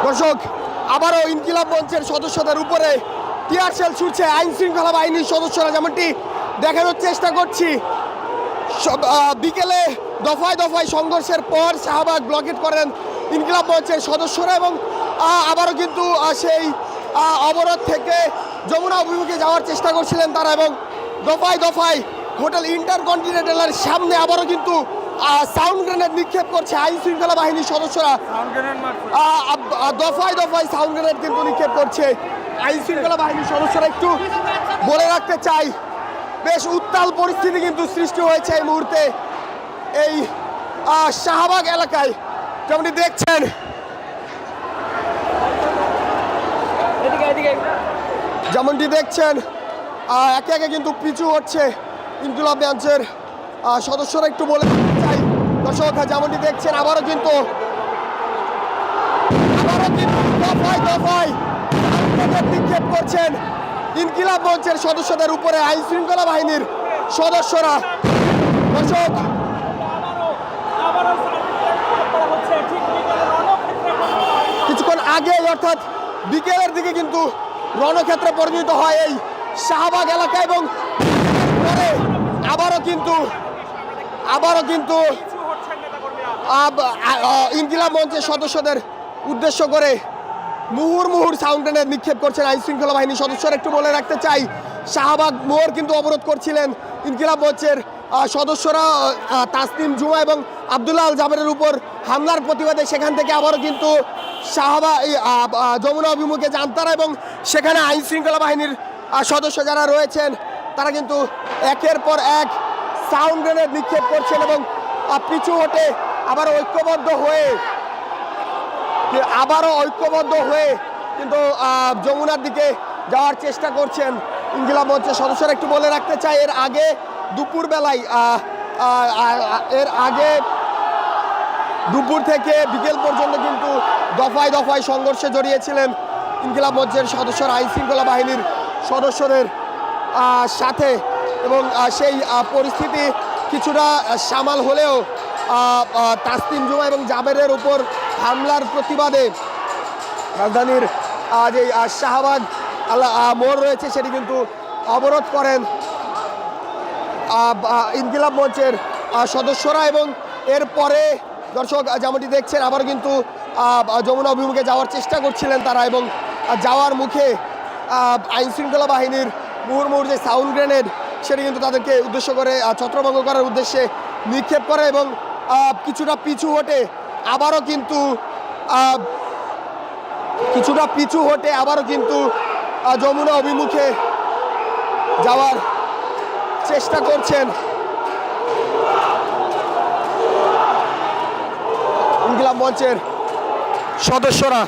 দর্শক আবারও ইনকিলাব মঞ্চের সদস্যদের উপরে টিয়ার শেল ছুটছে আইন শৃঙ্খলা বাহিনীর সদস্যরা, যেমনটি দেখানোর চেষ্টা করছি। বিকেলে দফায় দফায় সংঘর্ষের পর শাহবাগ ব্লকেট করেন ইনকিলাব মঞ্চের সদস্যরা এবং আবারও কিন্তু সেই অবরোধ থেকে যমুনা অভিমুখে যাওয়ার চেষ্টা করছিলেন তারা, এবং দফায় দফায় হোটেল ইন্টারকন্টিনেন্টালের সামনে আবারও কিন্তু সাউন্ড গ্রেনেড নিক্ষেপ করছে আইন শৃঙ্খলা বাহিনীর সদস্যরা। দফায় দফায় সাউন্ড গ্রেনেড কিন্তু নিক্ষেপ করছে আইন শৃঙ্খলা বাহিনীর সদস্যরা। একটু বলে রাখতে চাই, বেশ উত্তাল পরিস্থিতি কিন্তু সৃষ্টি হয়েছে এই মুহূর্তে এই শাহবাগ এলাকায়। যেমনটি দেখছেন একে একে কিন্তু পিছু হচ্ছে ইনকিলাব মঞ্চের সদস্যরা। একটু বলে চাই দর্শক, যেমনটি দেখছেন আবারও কিন্তু দফায় দফায় নিক্ষেপ করছেন ইনকিলাব মঞ্চের সদস্যদের উপরে আইন শৃঙ্খলা বাহিনীর সদস্যরা। দর্শক কিছুক্ষণ আগে অর্থাৎ বিকেলের দিকে কিন্তু রণক্ষেত্রে পরিণত হয় এই শাহবাগ এলাকা, এবং আবারও কিন্তু ইনকিলাব মঞ্চের সদস্যদের উদ্দেশ্য করে মুহুর্মুহুর সাউন্ড গ্রেনেড নিক্ষেপ করছেন আইন শৃঙ্খলা বাহিনীর সদস্যরা। একটু বলে রাখতে চাই, শাহবাগ মোড় কিন্তু অবরোধ করছিলেন ইনকিলাব মঞ্চের সদস্যরা তাসনিম জুমা এবং আব্দুল্লাহ আল জাবেরের উপর হামলার প্রতিবাদে। সেখান থেকে আবারও কিন্তু যমুনা অভিমুখে যান তারা, এবং সেখানে আইন শৃঙ্খলা বাহিনীর সদস্য যারা রয়েছেন তারা কিন্তু একের পর এক সাউন্ড গ্রেনেড নিক্ষেপ করছেন এবং পিছু হটে আবারও ঐক্যবদ্ধ হয়ে কিন্তু যমুনার দিকে যাওয়ার চেষ্টা করছেন ইনকিলাব মঞ্চের সদস্যরা। একটু বলে রাখতে চাই, এর আগে দুপুর থেকে বিকেল পর্যন্ত কিন্তু দফায় দফায় সংঘর্ষে জড়িয়েছিলেন ইনকিলাব মঞ্চের সদস্যরা আইন শৃঙ্খলা বাহিনীর সদস্যদের সাথে, এবং সেই পরিস্থিতি কিছুটা সামাল হলেও তাসনিম জুমা এবং জাবেরের উপর হামলার প্রতিবাদে রাজধানীর যে শাহবাগ মোড় রয়েছে সেটি কিন্তু অবরোধ করেন ইনকিলাব মঞ্চের সদস্যরা। এবং এরপরে দর্শক যেমনটি দেখছেন আবার কিন্তু যমুনা অভিমুখে যাওয়ার চেষ্টা করছিলেন তারা, এবং যাওয়ার মুখে আইন শৃঙ্খলা বাহিনীর মুহুর্মুহুর যে সাউন্ড গ্রেনেড সেটি কিন্তু তাদেরকে উদ্দেশ্য করে ছত্রভঙ্গ করার উদ্দেশ্যে নিক্ষেপ করে, এবং কিছুটা পিছু হটে আবারও কিন্তু যমুনা অভিমুখে যাওয়ার চেষ্টা করছেন ইনকিলাব মঞ্চের সদস্যরা।